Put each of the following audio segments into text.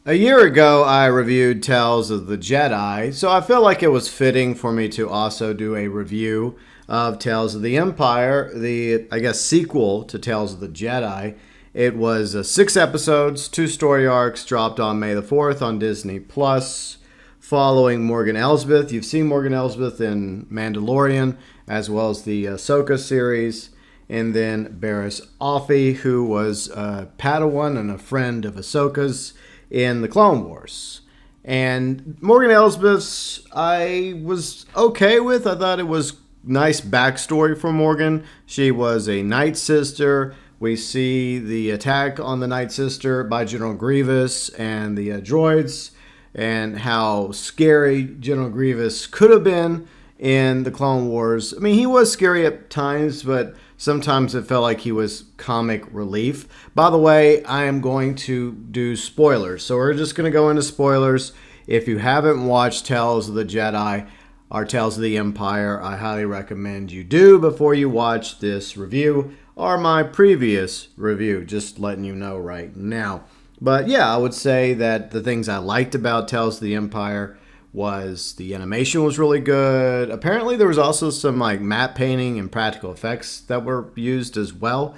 A year ago, I reviewed Tales of the Jedi, so I felt like it was fitting for me to also do a review of Tales of the Empire, the, I guess, sequel to Tales of the Jedi. It was 6 episodes, 2 story arcs, dropped on May the 4th on Disney Plus, following Morgan Elsbeth. You've seen Morgan Elsbeth in Mandalorian, as well as the Ahsoka series, and then Bariss, who was a Padawan and a friend of Ahsoka's in the Clone Wars. And Morgan Elsbeth's I was okay with. I thought it was nice backstory for Morgan. She was a Night Sister. We see the attack on the Night Sister by General Grievous and the droids, and how scary General Grievous could have been in the Clone Wars. I mean, he was scary at times, but sometimes it felt like he was comic relief. By the way, I am going to do spoilers. So we're just going to go into spoilers. If you haven't watched Tales of the Jedi or Tales of the Empire, I highly recommend you do before you watch this review or my previous review. Just letting you know right now. But yeah, I would say that the things I liked about Tales of the Empire was the animation was really good. Apparently there was also some like matte painting and practical effects that were used as well.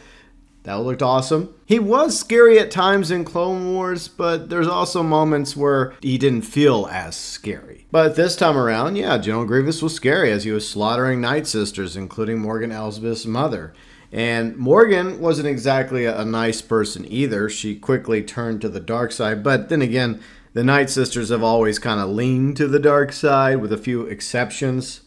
That looked awesome. He was scary at times in Clone Wars, but there's also moments where he didn't feel as scary. But this time around, yeah, General Grievous was scary as he was slaughtering Night Sisters, including Morgan Elsbeth's mother. And Morgan wasn't exactly a nice person either. She quickly turned to the dark side, but then again, the Night Sisters have always kind of leaned to the dark side with a few exceptions.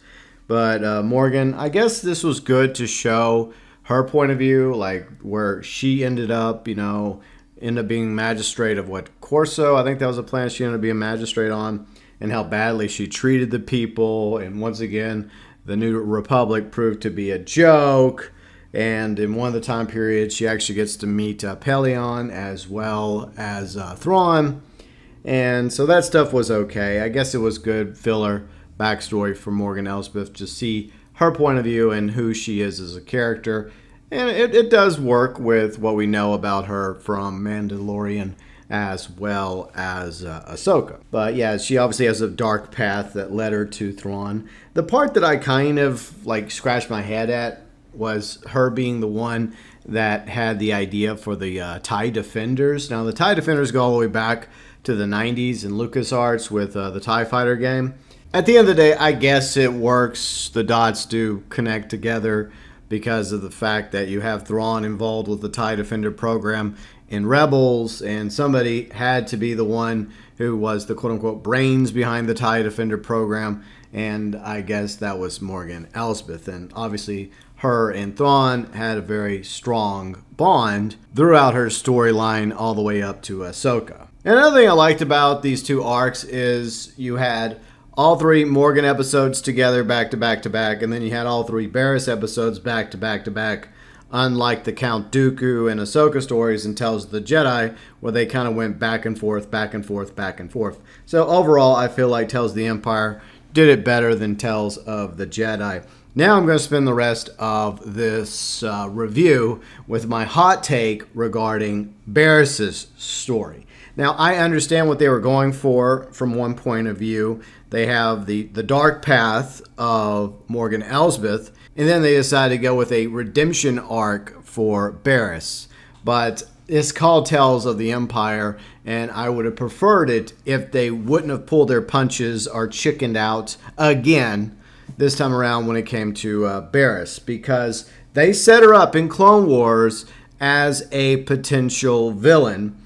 But Morgan, I guess this was good to show her point of view, like where she ended up, ended up being magistrate of what, Corso? I think that was a planet she ended up being magistrate on, and how badly she treated the people. And once again, the New Republic proved to be a joke. And in one of the time periods, she actually gets to meet Pelion as well as Thrawn. And so that stuff was okay. I guess it was good filler backstory for Morgan Elsbeth to see her point of view and who she is as a character. And it does work with what we know about her from Mandalorian as well as Ahsoka. But yeah, she obviously has a dark path that led her to Thrawn. The part that I kind of like scratched my head at was her being the one that had the idea for the TIE Defenders. Now, the TIE Defenders go all the way back to the 90s in LucasArts with the TIE Fighter game. At the end of the day, I guess it works. The dots do connect together because of the fact that you have Thrawn involved with the TIE Defender program in Rebels, and somebody had to be the one who was the quote-unquote brains behind the TIE Defender program, and I guess that was Morgan Elsbeth. And obviously, her and Thrawn had a very strong bond throughout her storyline all the way up to Ahsoka. Another thing I liked about these two arcs is you had all 3 Morgan episodes together back to back to back, and then you had all 3 Bariss episodes back to back to back, unlike the Count Dooku and Ahsoka stories in Tales of the Jedi, where they kind of went back and forth, back and forth, back and forth. So overall, I feel like Tales of the Empire did it better than Tales of the Jedi. Now I'm going to spend the rest of this review with my hot take regarding Barriss's story. Now, I understand what they were going for from one point of view. They have the dark path of Morgan Elsbeth, and then they decided to go with a redemption arc for Bariss. But it's called Tales of the Empire, and I would have preferred it if they wouldn't have pulled their punches or chickened out again this time around when it came to Bariss, because they set her up in Clone Wars as a potential villain.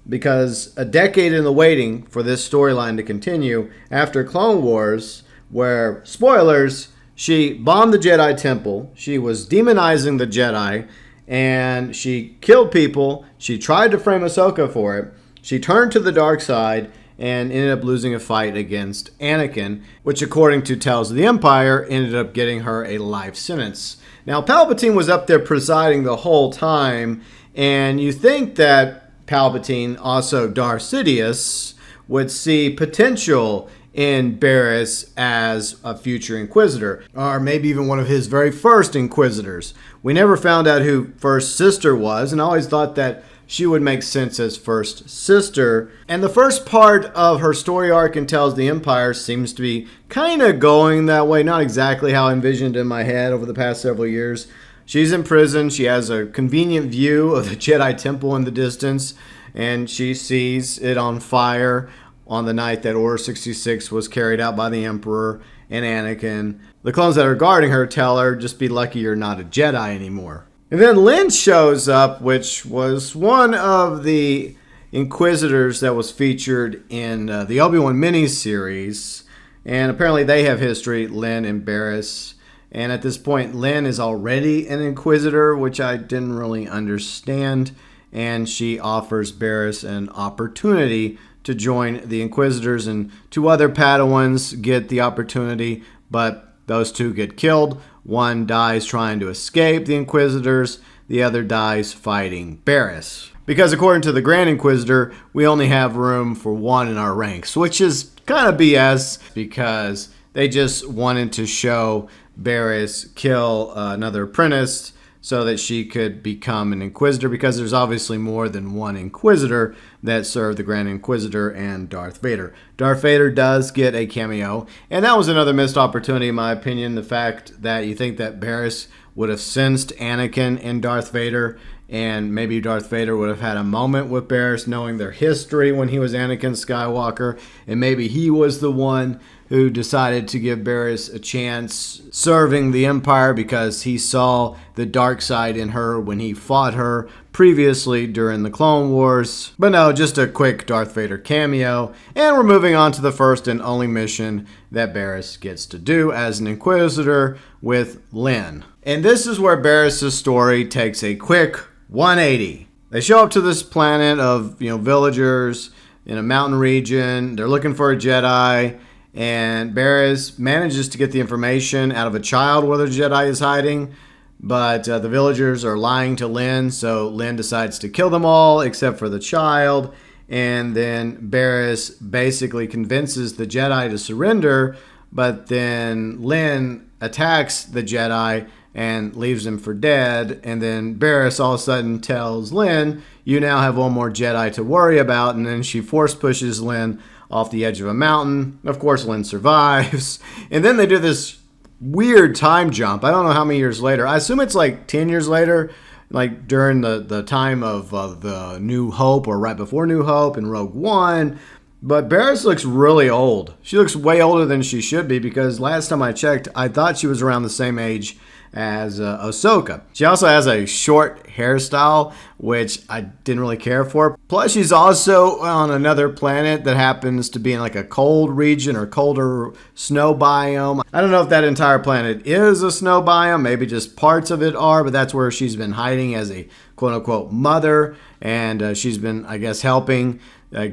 Because a decade in the waiting for this storyline to continue after Clone Wars, where, spoilers, she bombed the Jedi Temple, she was demonizing the Jedi, and she killed people. She tried to frame Ahsoka for it. She turned to the dark side and ended up losing a fight against Anakin, which, according to Tales of the Empire, ended up getting her a life sentence. Now, Palpatine was up there presiding the whole time, and you think that Palpatine, also Darth Sidious, would see potential in Bariss as a future Inquisitor, or maybe even one of his very first Inquisitors. We never found out who First Sister was, and I always thought that she would make sense as first sister. And the first part of her story arc in Tales of the Empire seems to be kind of going that way. Not exactly how I envisioned in my head over the past several years. She's in prison. She has a convenient view of the Jedi Temple in the distance, and she sees it on fire on the night that Order 66 was carried out by the Emperor and Anakin. The clones that are guarding her tell her, just be lucky you're not a Jedi anymore. And then Lynn shows up, which was one of the Inquisitors that was featured in the Obi-Wan miniseries. And apparently they have history, Lynn and Bariss. And at this point, Lynn is already an Inquisitor, which I didn't really understand. And she offers Bariss an opportunity to join the Inquisitors, and two other Padawans get the opportunity, but those two get killed. One dies trying to escape the Inquisitors, the other dies fighting Bariss. Because according to the Grand Inquisitor, we only have room for one in our ranks, which is kind of BS, because they just wanted to show Bariss kill another apprentice so that she could become an Inquisitor, because there's obviously more than one Inquisitor that served the Grand Inquisitor and Darth Vader. Darth Vader does get a cameo, and that was another missed opportunity in my opinion. The fact that you think that Bariss would have sensed Anakin and Darth Vader, and maybe Darth Vader would have had a moment with Bariss knowing their history when he was Anakin Skywalker, and maybe he was the one who decided to give Bariss a chance serving the Empire because he saw the dark side in her when he fought her previously during the Clone Wars. But no, just a quick Darth Vader cameo, and we're moving on to the first and only mission that Bariss gets to do as an Inquisitor with Lynn. And this is where Barriss' story takes a quick 180. They show up to this planet of, villagers in a mountain region. They're looking for a Jedi. And Bariss manages to get the information out of a child where the Jedi is hiding, but the villagers are lying to Lynn, so Lynn decides to kill them all except for the child, and then Bariss basically convinces the Jedi to surrender, but then Lynn attacks the Jedi and leaves him for dead, and then Bariss all of a sudden tells Lynn, you now have one more Jedi to worry about, and then she force pushes Lynn off the edge of a mountain. Of course, Lynn survives. And then they do this weird time jump. I don't know how many years later. I assume it's like 10 years later, like during the time of the New Hope or right before New Hope in Rogue One. But Bariss looks really old. She looks way older than she should be, because last time I checked, I thought she was around the same age as Ahsoka. She also has a short hairstyle, which I didn't really care for. Plus, she's also on another planet that happens to be in like a cold region or colder snow biome. I don't know if that entire planet is a snow biome. Maybe just parts of it are, but that's where she's been hiding as a quote-unquote mother. And she's been, I guess, helping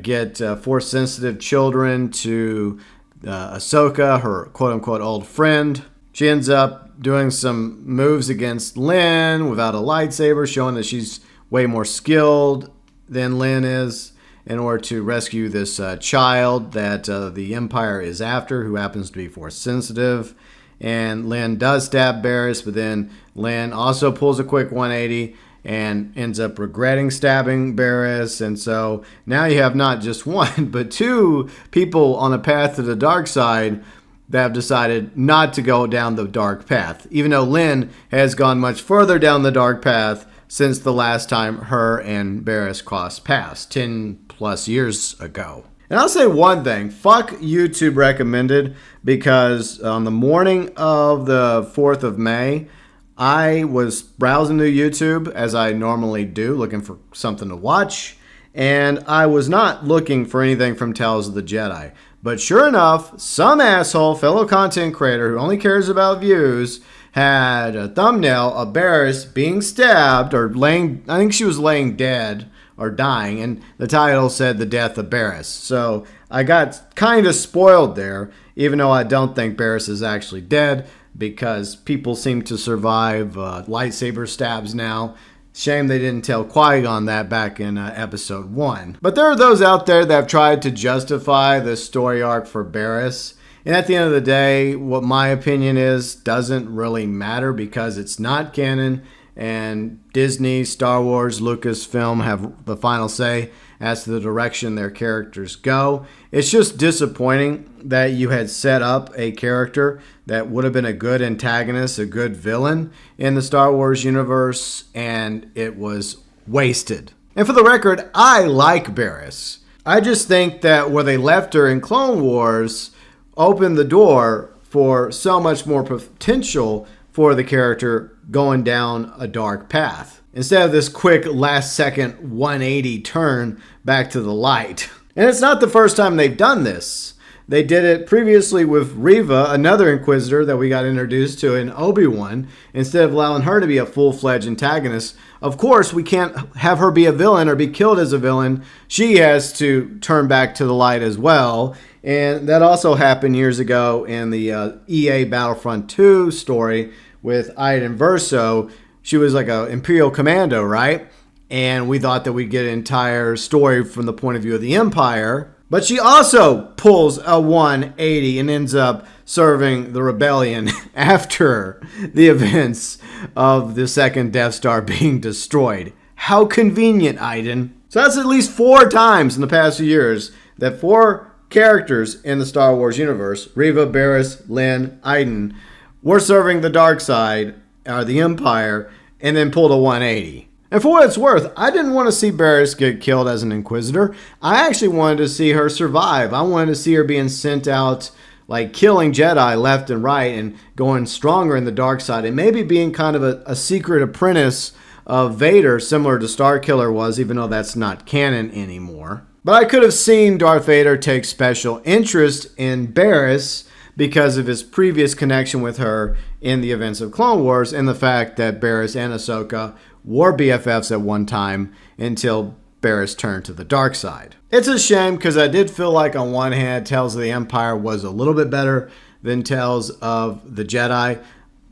get Force-sensitive children to Ahsoka, her quote-unquote old friend. She ends up doing some moves against Lynn without a lightsaber, showing that she's way more skilled than Lynn is in order to rescue this child that the Empire is after, who happens to be Force-sensitive. And Lynn does stab Bariss, but then Lynn also pulls a quick 180 and ends up regretting stabbing Bariss. And so now you have not just one, but two people on a path to the dark side that have decided not to go down the dark path, even though Lynn has gone much further down the dark path since the last time her and Bariss crossed paths, 10 plus years ago. And I'll say one thing, fuck YouTube recommended, because on the morning of the 4th of May, I was browsing through YouTube, as I normally do, looking for something to watch, and I was not looking for anything from Tales of the Jedi. But sure enough, some asshole fellow content creator who only cares about views had a thumbnail of Bariss being stabbed or laying, I think she was laying dead or dying, and the title said The Death of Bariss. So I got kind of spoiled there, even though I don't think Bariss is actually dead, because people seem to survive lightsaber stabs now. Shame they didn't tell Qui-Gon that back in episode 1. But there are those out there that have tried to justify the story arc for Bariss. And at the end of the day, what my opinion is doesn't really matter, because it's not canon and Disney, Star Wars, Lucasfilm have the final say as to the direction their characters go. It's just disappointing that you had set up a character that would have been a good antagonist, a good villain in the Star Wars universe, and it was wasted. And for the record, I like Bariss. I just think that where they left her in Clone Wars opened the door for so much more potential for the character going down a dark path, instead of this quick last second 180 turn back to the light. And it's not the first time they've done this. They did it previously with Reva, another Inquisitor that we got introduced to in Obi-Wan. Instead of allowing her to be a full-fledged antagonist, of course we can't have her be a villain or be killed as a villain. She has to turn back to the light as well. And that also happened years ago in the EA Battlefront 2 story with Iden Verso. She was like an Imperial Commando, right? And we thought that we'd get an entire story from the point of view of the Empire. But she also pulls a 180 and ends up serving the rebellion after the events of the second Death Star being destroyed. How convenient, Iden. So that's at least 4 times in the past few years that 4 characters in the Star Wars universe, Reva, Bariss, Lynn, Iden, were serving the dark side, or the Empire, and then pulled a 180. And for what it's worth, I didn't want to see Bariss get killed as an Inquisitor. I actually wanted to see her survive. I wanted to see her being sent out, like killing Jedi left and right and going stronger in the dark side, and maybe being kind of a secret apprentice of Vader, similar to Starkiller was, even though that's not canon anymore. But I could have seen Darth Vader take special interest in Bariss because of his previous connection with her in the events of Clone Wars, and the fact that Bariss and Ahsoka were BFFs at one time until Bariss turned to the dark side. It's a shame because I did feel like on one hand Tales of the Empire was a little bit better than Tales of the Jedi,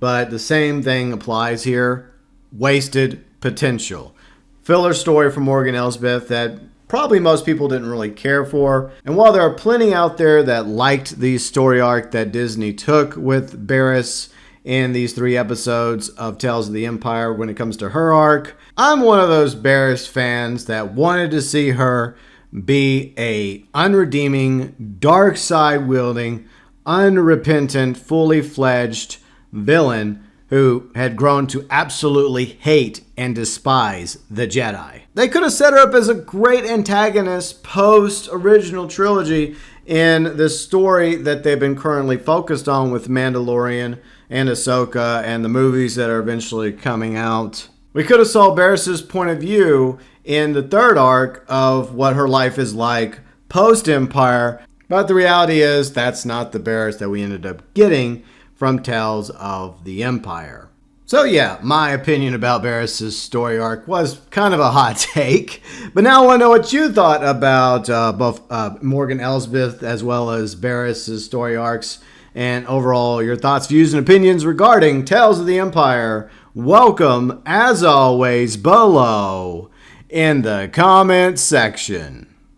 but the same thing applies here. Wasted potential. Filler story from Morgan Elsbeth that probably most people didn't really care for. And while there are plenty out there that liked the story arc that Disney took with Bariss in these 3 episodes of Tales of the Empire when it comes to her arc, I'm one of those Bariss fans that wanted to see her be a unredeeming, dark side wielding, unrepentant, fully fledged villain who had grown to absolutely hate and despise the Jedi. They could have set her up as a great antagonist post-original trilogy in the story that they've been currently focused on with Mandalorian and Ahsoka and the movies that are eventually coming out. We could have saw Barriss's point of view in the 3rd arc of what her life is like post-Empire, but the reality is that's not the Bariss that we ended up getting from Tales of the Empire. So yeah, my opinion about Barriss's story arc was kind of a hot take, but now I want to know what you thought about both Morgan Elsbeth as well as Barriss's story arcs, and overall your thoughts, views, and opinions regarding Tales of the Empire. Welcome, as always, below in the comment section.